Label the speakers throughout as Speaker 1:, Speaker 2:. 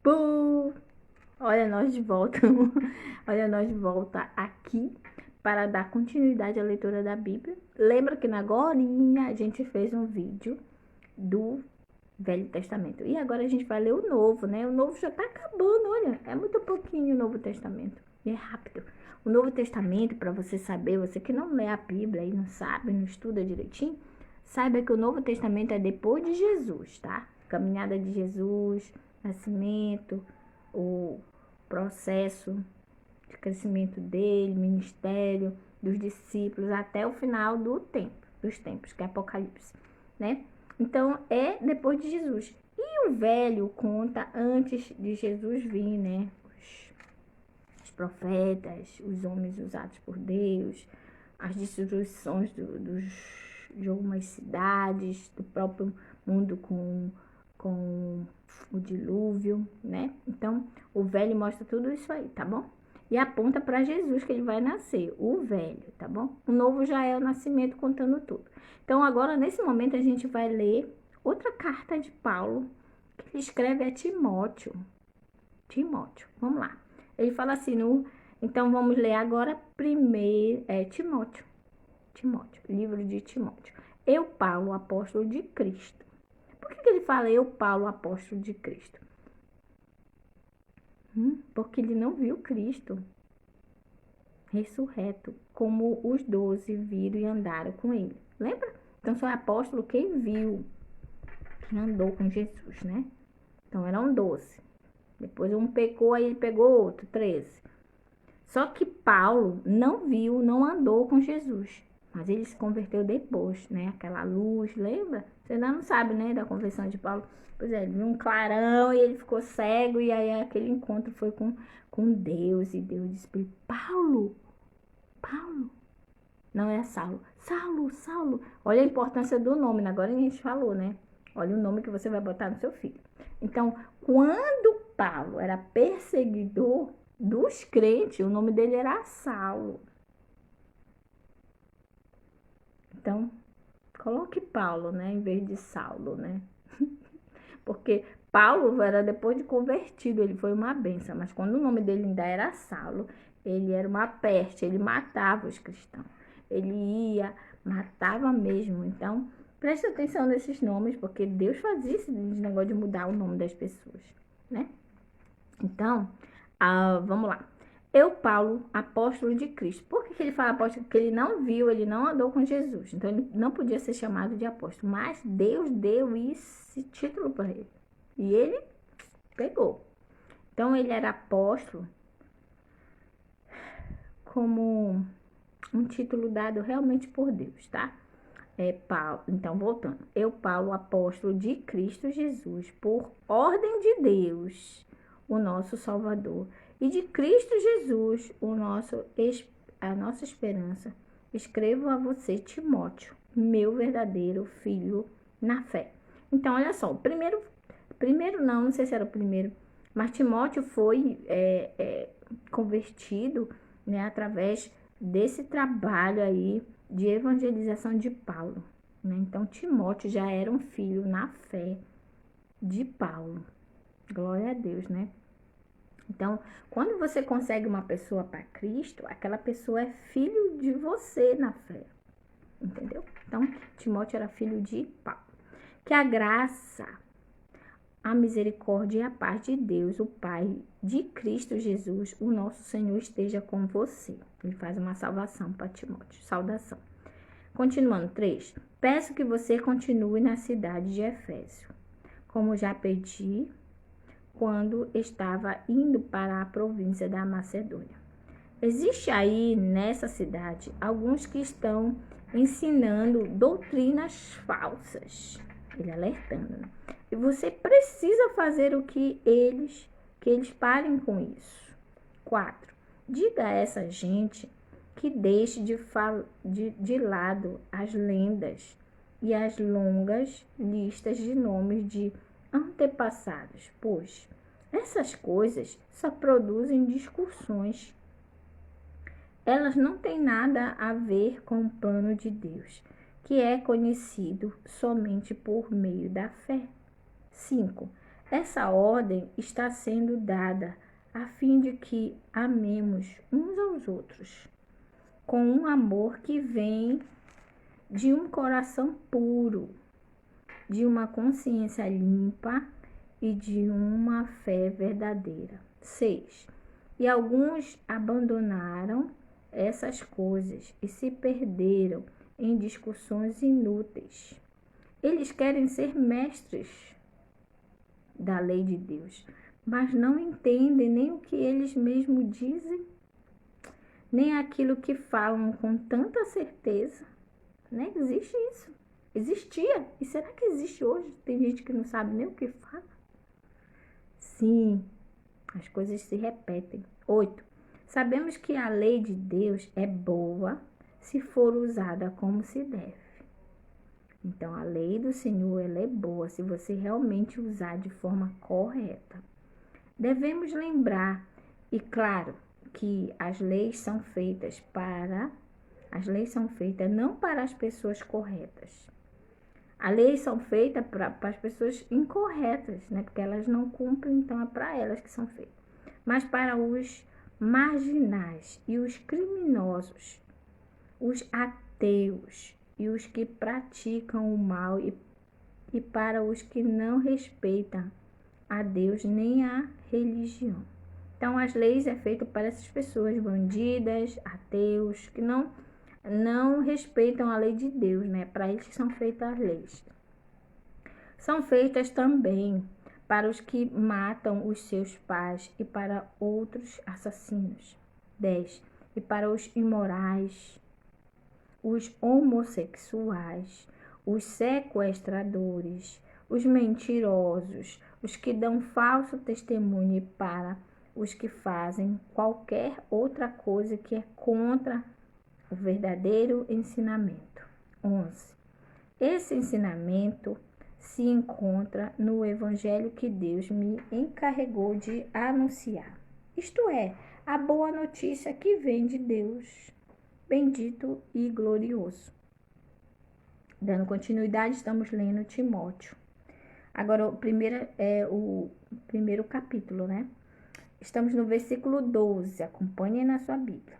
Speaker 1: Pum! Olha nós de volta. Olha nós de volta aqui para dar continuidade à leitura da Bíblia. Lembra que na agorinha a gente fez um vídeo do Velho Testamento. E agora a gente vai ler o Novo, né? O Novo já tá acabando, olha. É muito pouquinho o Novo Testamento. E é rápido. O Novo Testamento, para você saber, você que não lê a Bíblia e não sabe, não estuda direitinho, saiba que o Novo Testamento é depois de Jesus, tá? Caminhada de Jesus, nascimento, o processo de crescimento dele, ministério, dos discípulos, até o final dos tempos, que é Apocalipse, né? Então, é depois de Jesus. E o velho conta antes de Jesus vir, né? Os profetas, os homens usados por Deus, as destruições de algumas cidades, do próprio mundo com o dilúvio, né? Então, o velho mostra tudo isso aí, tá bom? E aponta para Jesus que ele vai nascer, o velho, tá bom? O novo já é o nascimento contando tudo. Então, agora, nesse momento, a gente vai ler outra carta de Paulo, que ele escreve a Timóteo. Timóteo, vamos lá. Ele fala assim, então vamos ler agora primeiro, Timóteo, livro de Timóteo. Eu, Paulo, apóstolo de Cristo. Por que ele fala eu, Paulo, apóstolo de Cristo? Porque ele não viu Cristo ressurreto, como os 12 viram e andaram com ele. Lembra? Então só é apóstolo quem viu, quem andou com Jesus, né? Então eram 12. Depois um pecou, aí ele pegou outro, 13. Só que Paulo não viu, não andou com Jesus. Mas ele se converteu depois, né? Aquela luz, lembra? Você ainda não sabe, né? Da conversão de Paulo. Pois é, ele viu um clarão e ele ficou cego. E aí aquele encontro foi com Deus. E Deus disse para ele, Paulo, não é Saulo. Saulo. Olha a importância do nome. Agora a gente falou, né? Olha o nome que você vai botar no seu filho. Então, quando Paulo era perseguidor dos crentes, o nome dele era Saulo. Então, coloque Paulo, né, em vez de Saulo, né? Porque Paulo era depois de convertido, ele foi uma benção, mas quando o nome dele ainda era Saulo, ele era uma peste, ele matava os cristãos. Ele ia, matava mesmo. Então, preste atenção nesses nomes, porque Deus fazia esse negócio de mudar o nome das pessoas, né? Então, vamos lá. Eu, Paulo, apóstolo de Cristo. Por que ele fala apóstolo? Porque ele não viu, ele não andou com Jesus. Então, ele não podia ser chamado de apóstolo. Mas Deus deu esse título para ele. E ele pegou. Então, ele era apóstolo como um título dado realmente por Deus, tá? Paulo. Então, voltando. Eu, Paulo, apóstolo de Cristo Jesus, por ordem de Deus, o nosso Salvador, e de Cristo Jesus, a nossa esperança, escrevo a você, Timóteo, meu verdadeiro filho na fé. Então, olha só, não sei se era o primeiro, mas Timóteo foi convertido, né, através desse trabalho aí de evangelização de Paulo, né? Então, Timóteo já era um filho na fé de Paulo. Glória a Deus, né? Então, quando você consegue uma pessoa para Cristo, aquela pessoa é filho de você na fé. Entendeu? Então, Timóteo era filho de Paulo. Que a graça, a misericórdia e a paz de Deus, o Pai, de Cristo Jesus, o nosso Senhor, esteja com você. Ele faz uma salvação para Timóteo. Saudação. Continuando, 3. Peço que você continue na cidade de Éfeso, como já pedi quando estava indo para a província da Macedônia. Existe aí nessa cidade alguns que estão ensinando doutrinas falsas. Ele alertando, né? E você precisa fazer o que eles parem com isso. 4. Diga a essa gente que deixe de lado as lendas e as longas listas de nomes de antepassados, pois essas coisas só produzem discussões. Elas não têm nada a ver com o plano de Deus, que é conhecido somente por meio da fé. 5. Essa ordem está sendo dada a fim de que amemos uns aos outros, com um amor que vem de um coração puro, de uma consciência limpa e de uma fé verdadeira. 6. E alguns abandonaram essas coisas e se perderam em discussões inúteis. Eles querem ser mestres da lei de Deus, mas não entendem nem o que eles mesmos dizem, nem aquilo que falam com tanta certeza. Né? Existe isso. Existia. E será que existe hoje? Tem gente que não sabe nem o que fala. Sim, as coisas se repetem. 8. Sabemos que a lei de Deus é boa se for usada como se deve. Então, a lei do Senhor, ela é boa se você realmente usar de forma correta. Devemos lembrar, e claro, que as leis são feitas não para as pessoas corretas. As leis são feitas para as pessoas incorretas, né? Porque elas não cumprem, então é para elas que são feitas. Mas para os marginais e os criminosos, os ateus e os que praticam o mal e para os que não respeitam a Deus nem a religião. Então, as leis é feito para essas pessoas bandidas, ateus, que não respeitam a lei de Deus, né? Para eles que são feitas as leis. São feitas também para os que matam os seus pais e para outros assassinos. 10. E para os imorais, os homossexuais, os sequestradores, os mentirosos, os que dão falso testemunho e para os que fazem qualquer outra coisa que é contra o verdadeiro ensinamento. 11. Esse ensinamento se encontra no evangelho que Deus me encarregou de anunciar. Isto é, a boa notícia que vem de Deus, bendito e glorioso. Dando continuidade, estamos lendo Timóteo. Agora, o primeiro capítulo, né? Estamos no versículo 12, acompanhem na sua Bíblia.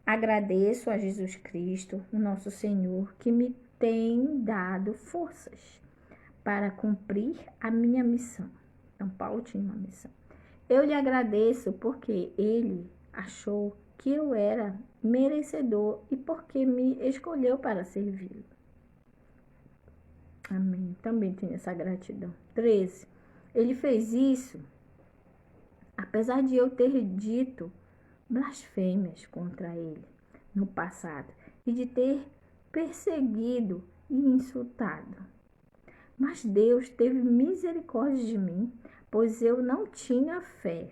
Speaker 1: Agradeço a Jesus Cristo, o nosso Senhor, que me tem dado forças para cumprir a minha missão. Então, Paulo tinha uma missão. Eu lhe agradeço porque ele achou que eu era merecedor e porque me escolheu para servi-lo. Amém. Também tenho essa gratidão. 13. Ele fez isso apesar de eu ter dito blasfêmias contra ele no passado e de ter perseguido e insultado. Mas Deus teve misericórdia de mim, pois eu não tinha fé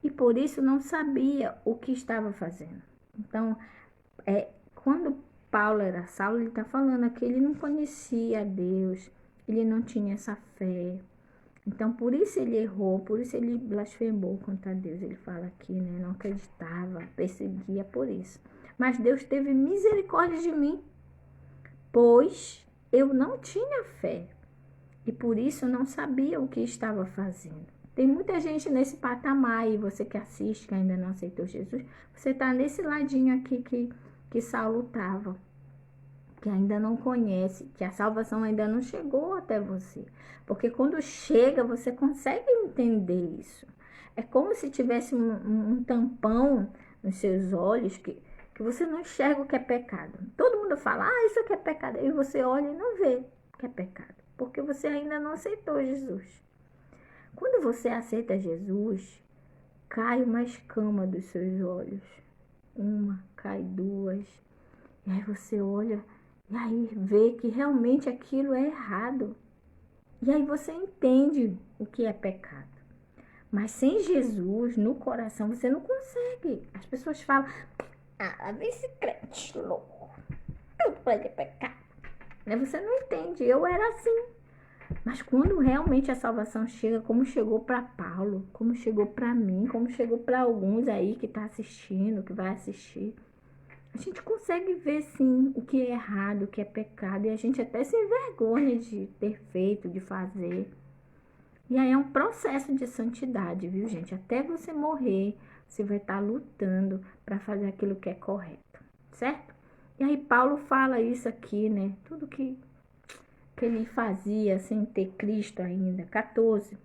Speaker 1: e por isso não sabia o que estava fazendo. Então, quando Paulo era Saulo, ele está falando que ele não conhecia Deus, ele não tinha essa fé. Então, por isso ele errou, por isso ele blasfemou contra Deus. Ele fala aqui, né? Não acreditava, perseguia por isso. Mas Deus teve misericórdia de mim, pois eu não tinha fé e por isso não sabia o que estava fazendo. Tem muita gente nesse patamar aí, você que assiste, que ainda não aceitou Jesus, você está nesse ladinho aqui que Saulo estava, que ainda não conhece, que a salvação ainda não chegou até você. Porque quando chega, você consegue entender isso. É como se tivesse um tampão nos seus olhos que você não enxerga o que é pecado. Todo mundo fala, isso aqui é pecado. E você olha e não vê que é pecado. Porque você ainda não aceitou Jesus. Quando você aceita Jesus, cai uma escama dos seus olhos. Uma, cai duas. E aí você olha e aí vê que realmente aquilo é errado. E aí você entende o que é pecado. Mas sem Jesus no coração você não consegue. As pessoas falam, esse crente louco, tudo pode é pecado. Você não entende, eu era assim. Mas quando realmente a salvação chega, como chegou para Paulo, como chegou para mim, como chegou para alguns aí que está assistindo, que vai assistir, a gente consegue ver sim o que é errado, o que é pecado, e a gente até se envergonha de ter feito, de fazer. E aí é um processo de santidade, viu, gente? Até você morrer, você vai estar lutando para fazer aquilo que é correto, certo? E aí Paulo fala isso aqui, né? Tudo que ele fazia sem ter Cristo ainda. 14.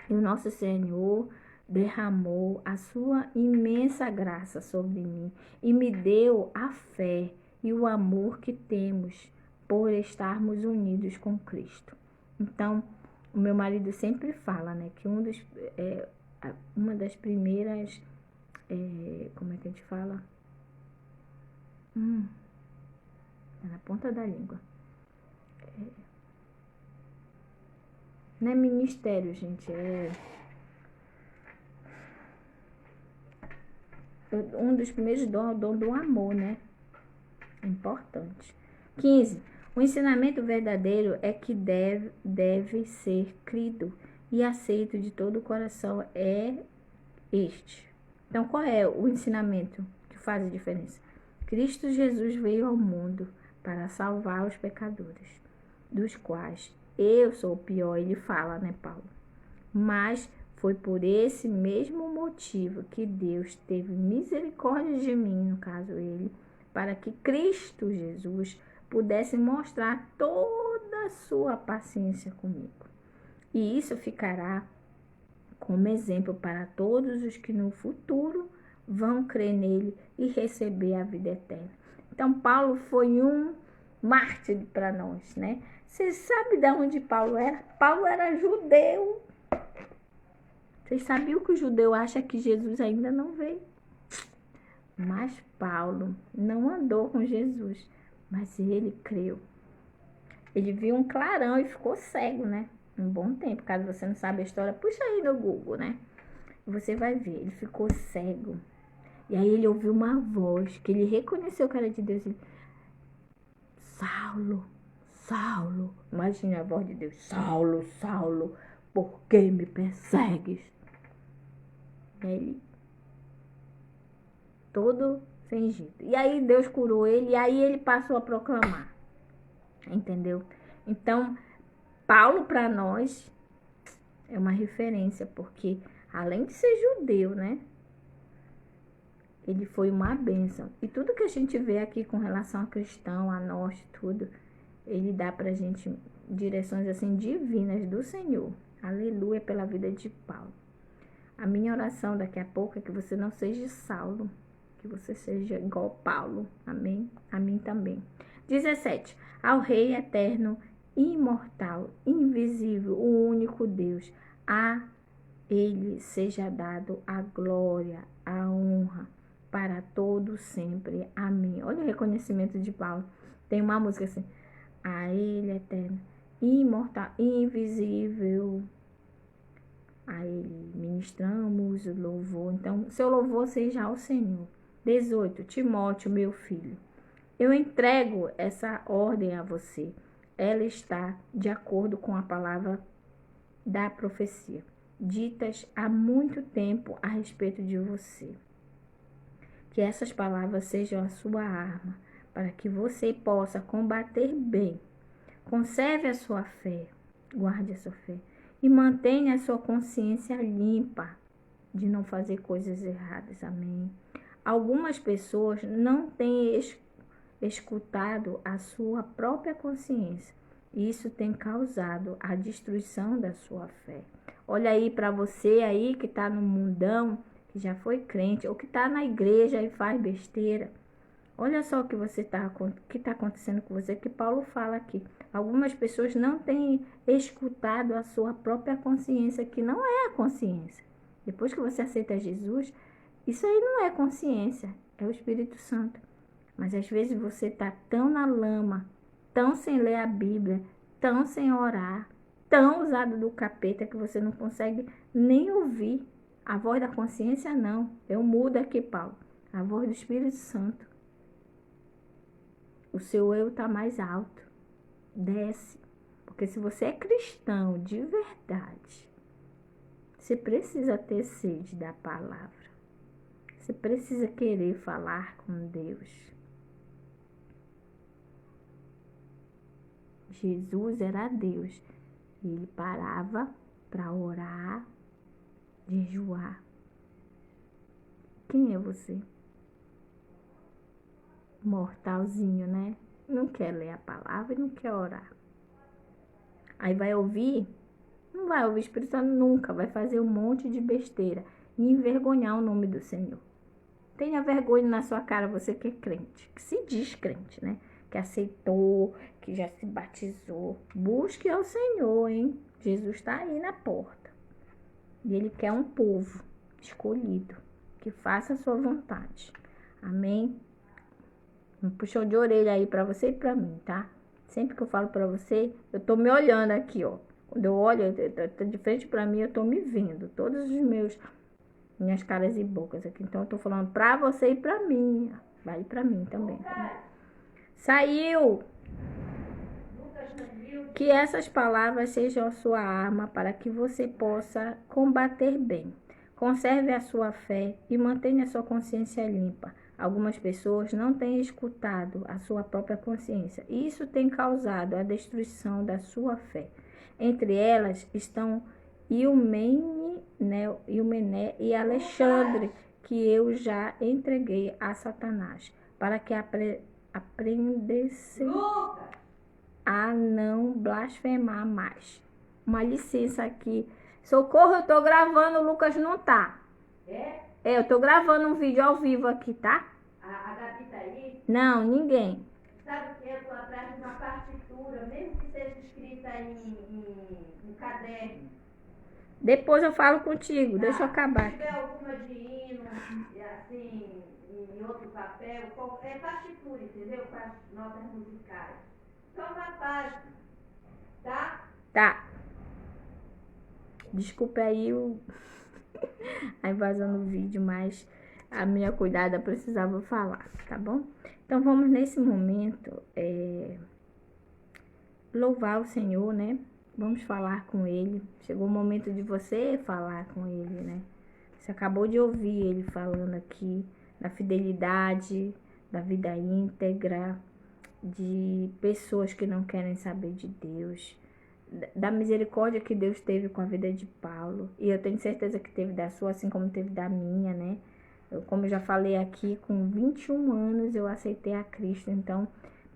Speaker 1: E o nosso Senhor derramou a sua imensa graça sobre mim e me deu a fé e o amor que temos por estarmos unidos com Cristo. Então, o meu marido sempre fala, né, que uma das primeiras, como é que a gente fala? Tá na ponta da língua. Não é ministério, gente, um dos primeiros dons do amor, né? Importante. 15. O ensinamento verdadeiro é que deve ser crido e aceito de todo o coração é este. Então, qual é o ensinamento que faz a diferença? Cristo Jesus veio ao mundo para salvar os pecadores, dos quais eu sou o pior, ele fala, né, Paulo? Mas foi por esse mesmo motivo que Deus teve misericórdia de mim, no caso ele, para que Cristo Jesus pudesse mostrar toda a sua paciência comigo. E isso ficará como exemplo para todos os que no futuro vão crer nele e receber a vida eterna. Então, Paulo foi um mártir para nós, né? Você sabe de onde Paulo era? Paulo era judeu. Vocês sabiam que o judeu acha que Jesus ainda não veio? Mas Paulo não andou com Jesus, mas ele creu. Ele viu um clarão e ficou cego, né? Um bom tempo. Caso você não sabe a história, puxa aí no Google, né? Você vai ver. Ele ficou cego. E aí ele ouviu uma voz que ele reconheceu que era de Deus. Ele, Saulo, Saulo. Imagina a voz de Deus. Saulo, Saulo, por que me persegues? E aí ele, todo sem jeito. E aí Deus curou ele. E aí ele passou a proclamar. Entendeu? Então, Paulo para nós é uma referência, porque além de ser judeu, né? Ele foi uma bênção. E tudo que a gente vê aqui com relação a cristão, a nós, tudo, ele dá pra gente direções assim divinas do Senhor. Aleluia pela vida de Paulo. A minha oração daqui a pouco é que você não seja Saulo, que você seja igual Paulo. Amém? A mim também. 17. Ao Rei eterno, imortal, invisível, o único Deus, a ele seja dado a glória, a honra para todo sempre. Amém. Olha o reconhecimento de Paulo. Tem uma música assim: a ele eterno, imortal, invisível, a ele ministramos o louvor. Então, seu louvor seja ao Senhor. 18. Timóteo, meu filho, eu entrego essa ordem a você. Ela está de acordo com a palavra da profecia, ditas há muito tempo a respeito de você. Que essas palavras sejam a sua arma, para que você possa combater bem. Conserve a sua fé, guarde a sua fé e mantenha a sua consciência limpa de não fazer coisas erradas. Amém. Algumas pessoas não têm escutado a sua própria consciência. Isso tem causado a destruição da sua fé. Olha aí para você aí que está no mundão, que já foi crente, ou que está na igreja e faz besteira. Olha só o que que está acontecendo com você, que Paulo fala aqui. Algumas pessoas não têm escutado a sua própria consciência, que não é a consciência. Depois que você aceita Jesus, isso aí não é consciência, é o Espírito Santo. Mas às vezes você está tão na lama, tão sem ler a Bíblia, tão sem orar, tão usado do capeta que você não consegue nem ouvir a voz da consciência, não. Eu mudo aqui, Paulo. A voz do Espírito Santo. O seu eu está mais alto. Desce. Porque se você é cristão de verdade, você precisa ter sede da palavra. Você precisa querer falar com Deus. Jesus era Deus. E ele parava para orar, jejuar. Quem é você? Mortalzinho, né? Não quer ler a palavra e não quer orar. Aí vai ouvir? Não vai ouvir o Espírito Santo nunca. Vai fazer um monte de besteira e envergonhar o nome do Senhor. Tenha vergonha na sua cara, você que é crente, que se diz crente, né? Que aceitou, que já se batizou. Busque ao Senhor, hein? Jesus está aí na porta. E Ele quer um povo escolhido, que faça a sua vontade. Amém? Um puxão de orelha aí pra você e pra mim, tá? Sempre que eu falo pra você, eu tô me olhando aqui, ó. Quando eu olho, tá de frente pra mim, eu tô me vendo. Todos os minhas caras e bocas aqui. Então eu tô falando pra você e pra mim. Vale pra mim também. Tá? Saiu! Que essas palavras sejam a sua arma para que você possa combater bem. Conserve a sua fé e mantenha a sua consciência limpa. Algumas pessoas não têm escutado a sua própria consciência. Isso tem causado a destruição da sua fé. Entre elas estão Iumené e Alexandre, que eu já entreguei a Satanás, para que aprendessem a não blasfemar mais. Uma licença aqui. Socorro, eu tô gravando, o Lucas não tá. É, eu tô gravando um vídeo ao vivo aqui, tá?
Speaker 2: A Gabi tá aí?
Speaker 1: Não, ninguém.
Speaker 2: Sabe o que? Eu tô atrás de uma partitura, mesmo que seja escrita em caderno.
Speaker 1: Depois eu falo contigo, deixa eu acabar.
Speaker 2: Se tiver alguma de hino, assim, em outro papel, é partitura, entendeu? Com as notas musicais. Só uma página, tá?
Speaker 1: Tá. Desculpa aí a invasão do vídeo, mas a minha cuidada precisava falar, tá bom? Então vamos nesse momento louvar o Senhor, né? Vamos falar com Ele. Chegou o momento de você falar com Ele, né? Você acabou de ouvir Ele falando aqui da fidelidade, da vida íntegra, de pessoas que não querem saber de Deus, da misericórdia que Deus teve com a vida de Paulo. E eu tenho certeza que teve da sua, assim como teve da minha, né? Como eu já falei aqui, com 21 anos eu aceitei a Cristo. Então,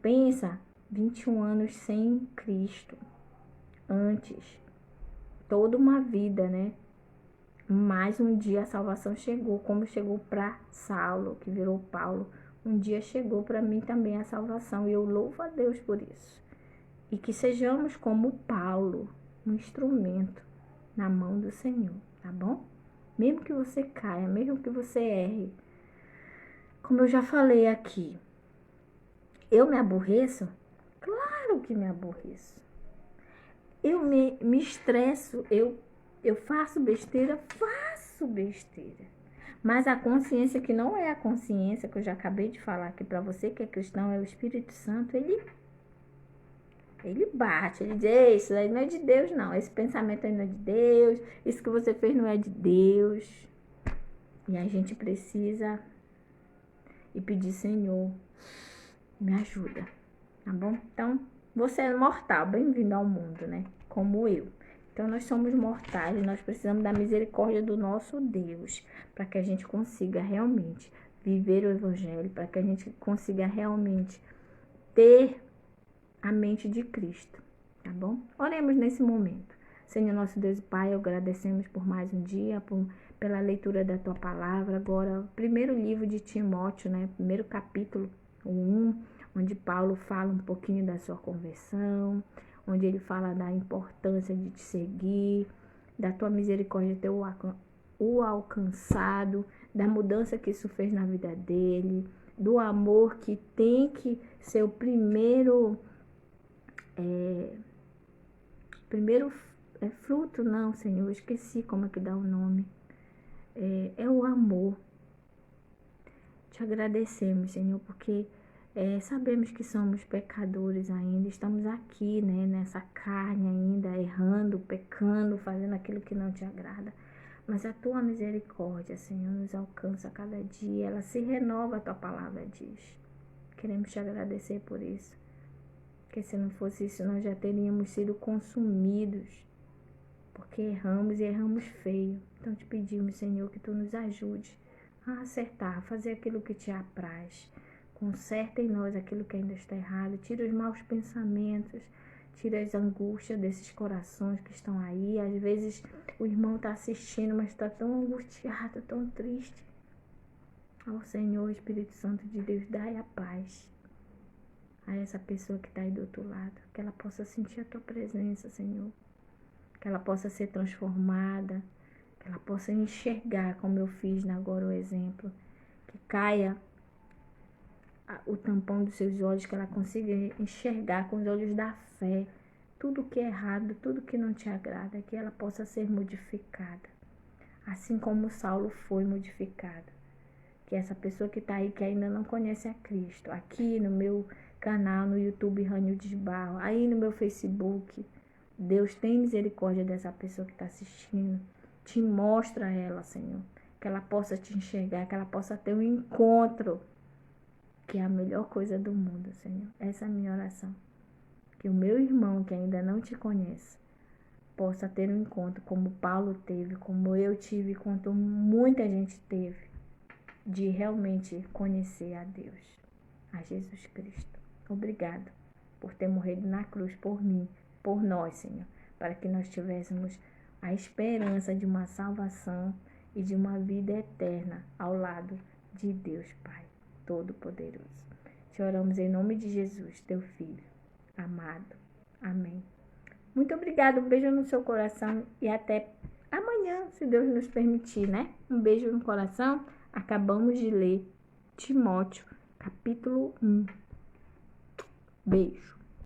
Speaker 1: pensa, 21 anos sem Cristo. Antes, toda uma vida, né? Mas um dia a salvação chegou, como chegou para Saulo, que virou Paulo. Um dia chegou para mim também a salvação e eu louvo a Deus por isso. E que sejamos como Paulo, um instrumento na mão do Senhor, tá bom? Mesmo que você caia, mesmo que você erre. Como eu já falei aqui, eu me aborreço? Claro que me aborreço. Eu me estresso, eu faço besteira? Faço besteira. Mas a consciência que não é a consciência que eu já acabei de falar aqui para você que é cristão, é o Espírito Santo, ele bate, ele diz, isso aí não é de Deus não, esse pensamento aí não é de Deus, isso que você fez não é de Deus. E a gente precisa e pedir, Senhor, me ajuda, tá bom? Então, você é mortal, bem-vindo ao mundo, né? Como eu. Então, nós somos mortais e nós precisamos da misericórdia do nosso Deus para que a gente consiga realmente viver o Evangelho, para que a gente consiga realmente ter a mente de Cristo, tá bom? Oremos nesse momento. Senhor nosso Deus e Pai, agradecemos por mais um dia, pela leitura da Tua Palavra. Agora, o primeiro livro de Timóteo, né? Primeiro capítulo, o 1, onde Paulo fala um pouquinho da sua conversão, onde ele fala da importância de te seguir, da Tua misericórdia ter o alcançado, da mudança que isso fez na vida dele, do amor que tem que ser o primeiro fruto, não, Senhor, eu esqueci como é que dá o nome. É o amor. Te agradecemos, Senhor, porque sabemos que somos pecadores ainda, estamos aqui, né, nessa carne ainda, errando, pecando, fazendo aquilo que não te agrada. Mas a Tua misericórdia, Senhor, nos alcança a cada dia, ela se renova, a Tua palavra diz. Queremos te agradecer por isso. Porque se não fosse isso, nós já teríamos sido consumidos porque erramos e erramos feio. Então te pedimos, Senhor, que Tu nos ajude a acertar, a fazer aquilo que Te apraz. Conserta em nós aquilo que ainda está errado, tira os maus pensamentos, tira as angústias desses corações que estão aí. Às vezes o irmão está assistindo, mas está tão angustiado, tão triste. Ó Senhor, Espírito Santo de Deus, dai a paz a essa pessoa que está aí do outro lado, que ela possa sentir a Tua presença, Senhor, que ela possa ser transformada, que ela possa enxergar, como eu fiz agora o exemplo, que caia o tampão dos seus olhos, que ela consiga enxergar com os olhos da fé tudo que é errado, tudo que não Te agrada, que ela possa ser modificada, assim como Saulo foi modificado. Que essa pessoa que está aí, que ainda não conhece a Cristo, aqui no meu canal, no YouTube Rânio de Barro, aí no meu Facebook, Deus tem misericórdia dessa pessoa que está assistindo. Te mostra ela, Senhor, que ela possa Te enxergar, que ela possa ter um encontro, que é a melhor coisa do mundo, Senhor. Essa é a minha oração. Que o meu irmão que ainda não Te conhece possa ter um encontro como Paulo teve, como eu tive, como muita gente teve, de realmente conhecer a Deus, a Jesus Cristo. Obrigado por ter morrido na cruz por mim, por nós, Senhor, para que nós tivéssemos a esperança de uma salvação e de uma vida eterna ao lado de Deus Pai Todo-Poderoso. Te oramos em nome de Jesus, Teu Filho amado. Amém. Muito obrigada, um beijo no seu coração e até amanhã, se Deus nos permitir, né? Um beijo no coração. Acabamos de ler Timóteo, capítulo 1. Beijo.